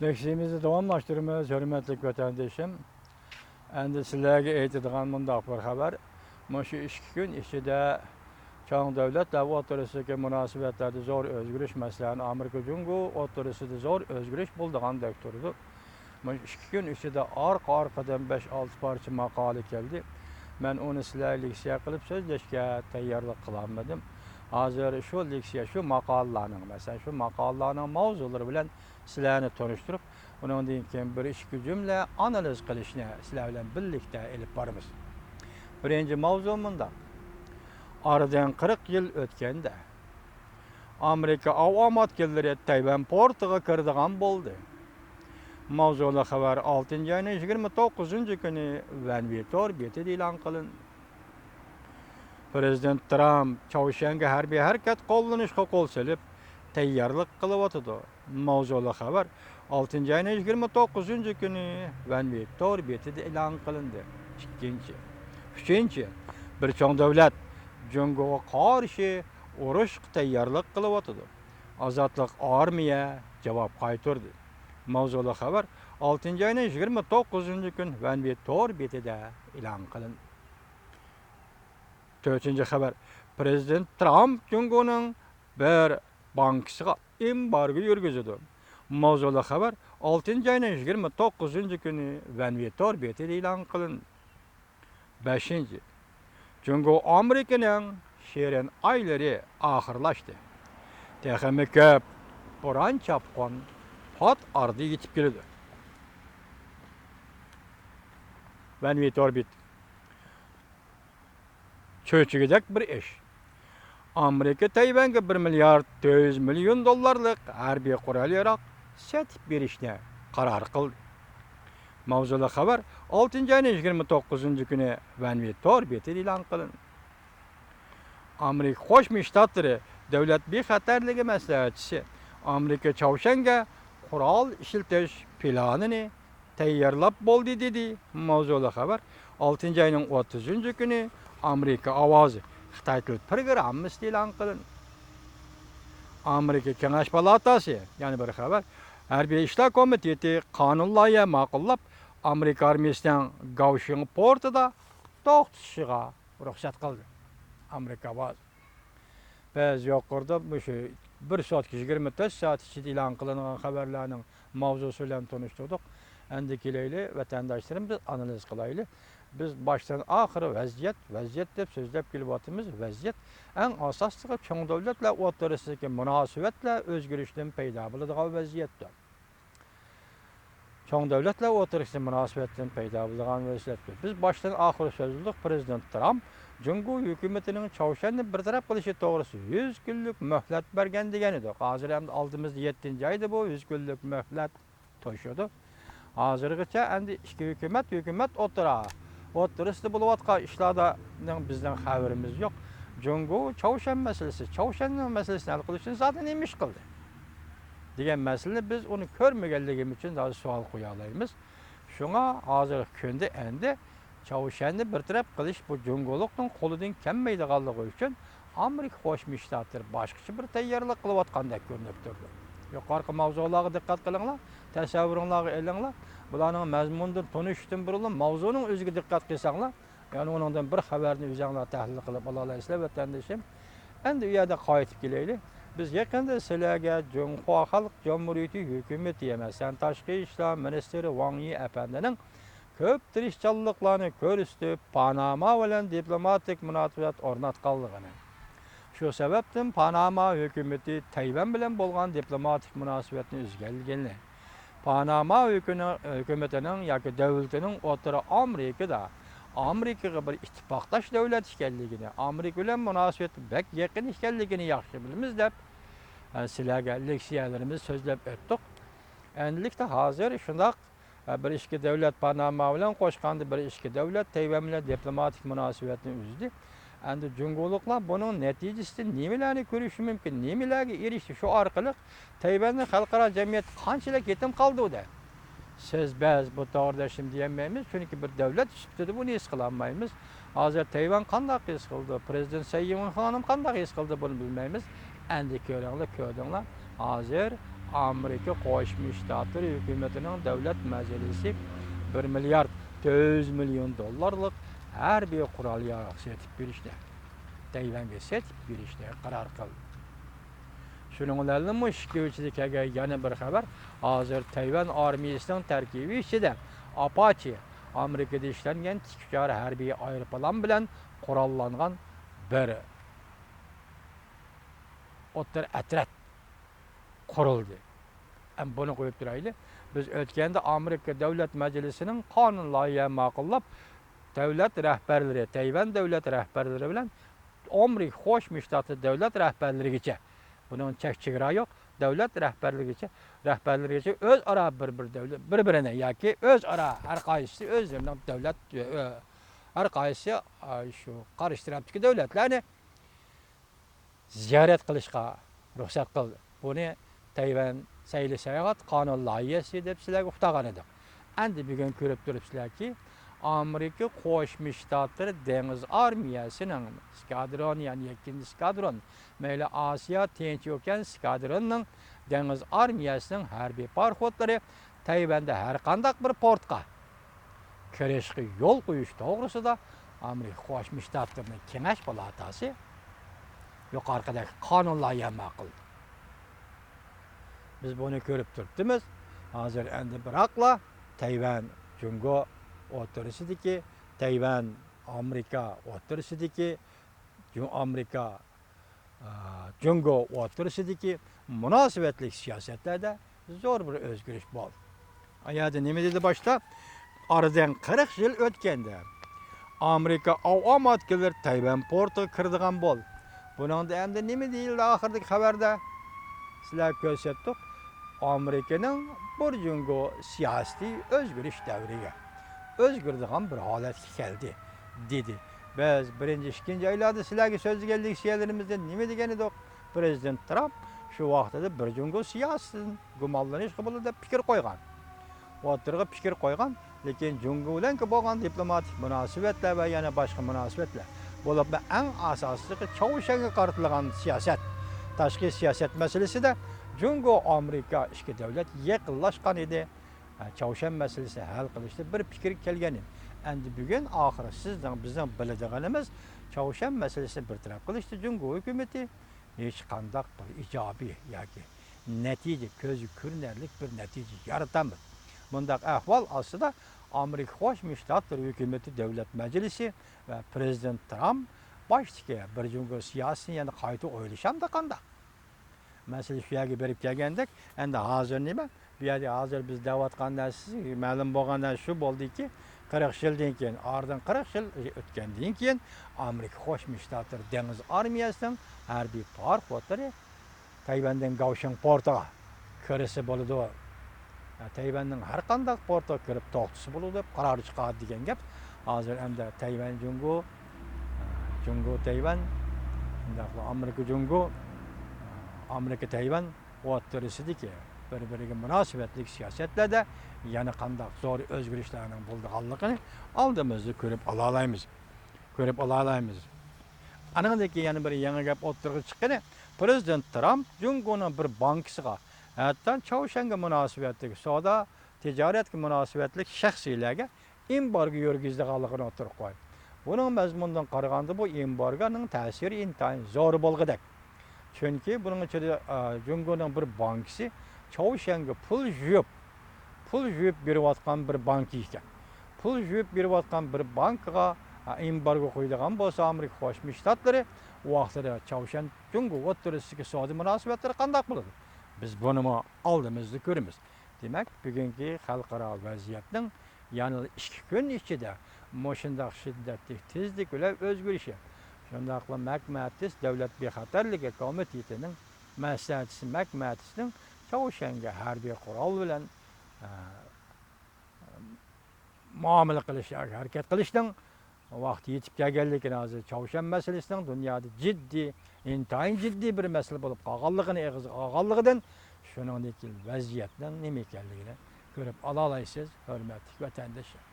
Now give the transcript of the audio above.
Leksiyimizni davamlaştırmamız, hürmetli vatandaşım. Endi sizlarga aytadigan mundaq bir xabar. Shu 2 kun ichida cho'ng davlatlar o'rtasidagi munosabatlarda zo'r o'zgarish, masalan, Amerika Jungo o'rtasida zo'r o'zgarish bo'ldigandek turdi. Shu 2 kun ichida orqa-orqadan 5-6 parcha maqola keldi. Men uni sizlarga leksiya qilib so'zlashga tayyorlik qilolmadim. Hozir shu leksiya, shu maqolalarning, masalan, shu maqolalarning mavzulari bilan sizlarni tanishtirib, undan keyin bir ikki jumla analiz qilishni sizlar bilan birlikda elib boramiz. Birinchi mavzu bunda. Aradan 40 yil o'tganda Amerika avtomatkillari Tayvan portiga kirdigan bo'ldi. Mavzuli xabar 6-oyning 29-kuni Vanvitor betida e'lon qilindi. Prezident Trump Chaushanga harbiy harakat qo'llanishga qo'l silib, tayyorlik qilyapti. Mavzuli xabar 6-oyning 29-kuni Vanvitor betida e'lon qilindi. Ikkinchi. Uchinchi, bir cho'ng davlat Jungoga qarshi urush tayyorlik qilyapti. Ozodlik armiya javob qaytardi. Mavzuli xabar 6-oyning 29-kun Vanvitor betida e'lon qilindi. To'rtinchi xabar. Prezident Trump Jungoning bir bankisiga embargo yurgizdi. Mavzuli xabar 6-oyning 29-kuni Vanvitor betida e'lon qilindi. 5. Jungo Amerikaning shirin oylari oxirlashdi. Texmi ko'p bo'ron chapqon pot ardi yetib keldi. Vanvitor bit. Cho'chigidek bir ish. Amerika Tayvanga 1 milliard 400 million dollarlik harbiy qurol-yarog' sotib berishni qaror qildi. Mavzuli xabar 6-oyning 29-kuni Vanvitor betida e'lon qilindi. Amerika Qo'shma Shtatlari davlat bexatarligi maslahatchisi Amerika Chaushanga qurol ishlatish planini tayyorlab bo'ldi dedi. Mavzuli xabar 6-oyning 30-kuni Amerika ovozi Xitoy til programmasi e'lon qilindi. Amerika Kengash palatasi, ya'ni bir xabar, Harbiy ishlar komiteti qonun loyiha ma'qullab, Amerika armiyasining Kaohsiung portida to'xtashiga ruxsat qildi. Amerika ovozi. Biz yuqorida shu 1 soatga 24 soat ichida e'lon qilingan xabarlarning mavzusi bilan tanishtirdik. Endi kelaylik vatandoshlarimiz analiz qilaylik. Biz baştan oxiri vaziyat deb so'zlab kelyapmiz. Vaziyat eng asosiysi cho'ng davlatlar o'rtasidagi munosabatlar o'zgarishdan paydo bo'ladigan vaziyatdir. Cho'ng davlatlar o'rtasidagi munosabatdan paydo bo'ladigan vaziyatdir. Biz baştan oxiri so'zladik. Prezident Trump Jungo hukumatining Chaoshanni bartaraf qilishi to'g'risida 100 kunlik muhlat bergan degan edi. Hozir ham oldimizda 7-oyda bu 100 kunlik muhlat to'shadi. Hozirgacha endi ikki hukumat o'rtasida bo'layotgan ishlardan bizning xabarimiz yo'q. Jungo Chaoshan masalasini hal qilishni zaten nima ish qildi degan masalani biz uni ko'rmaganligimiz uchun hozir savol qo'ya olamiz. Shunga hozirgi kunda endi Chaoshanni bartaraf qilish bu Jungolikning qo'lidan kelmaydiganligi uchun Amerika Qo'shma Shtatlari boshqacha bir tayyorlik qilayotgandek ko'rinib turdi. Yuqorqi mavzularga diqqat qilinglar, tasavvuringlarga elinglar. Bularning mazmunidan tanishishdan burun mavzuning o'ziga diqqat qilsanglar, ya'ni uningdan bir xabarni o'zinglar tahlil qilib ola olasizlar vatandoshim. Endi u yerda qaytib kelaylik. Biz yaqinda sizlarga Jungo Xalq Jamhuriyati hukumati emasdan tashqi ishlar ministri Wang Yi apandining ko'p tirishchanliklarni ko'rsatib, Panama bilan diplomatik munosabat o'rnatganligini. Shu sababdan Panama hukumati Tayvan bilan bo'lgan diplomatik munosabatni o'zgartirgan. Panama hukumatining yoki davlatining o'rta Amerikaga bir ittifoqdosh davlat ekanligini, Amerika bilan munosabat bek yaqin ekanligini yaxshi bilamiz deb sizlarga leksiyalarimiz so'zlab o'tdik. Endilikda hozir shundoq bir ikki davlat Panama bilan qo'shganda bir ikki davlat Tayvan bilan diplomatik munosabatni uzdi. Endi Jungoliklar buning natijasida nimalarni ko'rishi mumkin, nimalarga erishdi, shu orqali Tayvanning xalqaro jamiyat qanchalik yetim qoldi unda. Siz biz bu to'g'rida şimdi demaymiz, chunki bir davlat sifatida buni his qila olmaymiz. Hozir Tayvan qanday his qildi, prezident Sayyin xonim qanday his qildi buni bilmaymiz. Endi ko'ringlar. Hozir Amerika Qo'shma Shtatlar hukumatining davlat majlisi 1 milliard 400 milyon dollarlik harbiy qurol yarog' setib berishdi. Tayvanga setib berishdi qaror qildi. Shuning bilan mushkilchilikga yana bir xabar. Hozir Tayvan armiyasining tarkibi ichida Apache Amerikada ishlangan tikkuchar harbiy aeroplan bilan qurollangan bir o'ttir atrat qurildi. Buni qo'yib turaylik. Biz o'tganda Amerika Davlat Majlisining qonun loyihasini ma'qullab, davlat rahbarlari, Tayvan davlat rahbarlari bilan Amerika Qo'shma Shtatlar davlat rahbarlarigacha, buning chek-chegara yo'q, davlat rahbarlarigacha o'zaro bir-birini yoki o'zaro har qaysi o'zining davlat har qaysi shu qarshi tarafdagi davlatlarni ziyorat qilishga ruxsat qildi. Buni Tayvan sayli sayohat qonun loyihasi deb sizlarga uqtagan edik. Endi bugun ko'rib turibsizlarki, Amerika Qo'shma Shtatlar dengiz armiyasining skadron, ya'ni 2-skadron, mayli Osiyo Tinch okean skadronining dengiz armiyasining harbiy parxodlari Tayvanda har qanday bir portga kirishga yo'l qo'yish to'g'risida Amerika Qo'shma Shtatlarining Kengash palatasi yuqoridagi qonun loyihasini ma'qulladi. Biz buni ko'rib turibmiz. Hozir endi biroqla Tayvan Jungo o'tirisidagi, Tayvan Amerika o'tirisidagi, Amerika Jungo o'tirisidagi munosabatlik siyosatlarda zo'r bir o'zgarish bo'ldi. Ayada nima dedi boshda? Oradan 40 yil o'tganda Amerika avtomatlar Tayvan portiga kirdigan bo'ldi. Buningda endi nima deyildi oxirdagi xabarda? Sizlar ko'rsatdik. Amerikaning bir jungo siyosiy o'zgarish davriga o'zgardigan bir holatga keldi dedi. Biz birinchi, ikkinchi oylarda sizlarga so'zlaganlik siyosatlarimizda nima degan edik? Prezident Trump shu vaqtda bir jungo siyosatini gumonlanish qilib deb fikr qo'ygan. O'tirg'i fikr qo'ygan, lekin jungo bilan bo'lgan diplomatik munosabatlar va yana boshqa munosabatlar bo'lib, eng asosiysi Chavshanga qaratilgan siyosat, tashqi siyosat masalasida Jungo Amerika ikki davlat yaqinlashgan edi. Chavshan masalasi hal qilishda bir fikr kelgan edi. Endi bugun oxiri sizning bizning biladiganimiz Chavshan masalasini bir taraf qilishda Jungo hukumati hech qanday bir ijobiy yoki natija ko'zi ko'rinarli bir natija yaratadi. Bundaq ahvol aslida Amerika Qo'shma Shtatlar hukumati davlat majlisi va prezident Trump boshidagi bir jungo siyosatini yana qayta o'ylashamda qanday? Masala shu yerga berib kelgandik. Endi hozir nima? Bu yerda hozir biz deyotgan narsa ma'lum bo'lgandan shu bo'ldiki, 40 yildan keyin, oradan 40 yil o'tgandan keyin Amerika Qo'shma Shtatlar dengiz armiyasining harbiy parxodlari Tayvandan Kaohsiung portiga kirishi bo'ladi. Tayvanning har qanday portiga kirib to'xtasi bo'ladi deb qaror chiqadi degan gap. Hozir endi Tayvan Jungo Tayvan, Amerika Jungo, Amerika Tayvan o'tirisidagi bir-biriga munosabatli siyosatlarda yana qanday zo'r o'zgarishlarning bo'lganligini oldimizda ko'rib olaymiz. Anaqadagi yana bir yangi gap o'tirg'i chiqqani, prezident Trump Jungoning bir bankisiga, hatto Chavshanga munosabatli savdo, tijoratga munosabatli shaxsiylarga embargo yurgizganligini o'tirib qo'ydi. Buning mazmunidan qaraganda bu embargoning ta'siri intayin zo'r bo'lg'idek. Chunki buning ichida Jungoning bir bankisi Chavshanga pul yuvib berayotgan bir bank ekan. Pul yuvib berayotgan bir bankga embargo qo'yilgan bo'lsa, Amerika Qo'shma Shtatlari vaqtida Chavshan Jungo o'tirisidagi savdo munosabatlari qanday bo'ladi? Biz buni oldimizda ko'ramiz. Demak, bugungi xalqaro vaziyatning yana 2 kun ichida shunday shiddatli tezlik bilan o'zgarishi. Shundaqla Makmatis davlat bexatarligi komitetining maslahatchisi Makmatisining Chavshanga harbiy qurol bilan muomala qilishga harakat qilishning vaqti yetib kelganligini hozir Chavshan masalasining dunyoda intayin jiddiy bir masala bo'lib qolganligidan shuningdek vaziyatning nima ekanligini ko'rib ola olasiz, hurmatli vatandoshlar.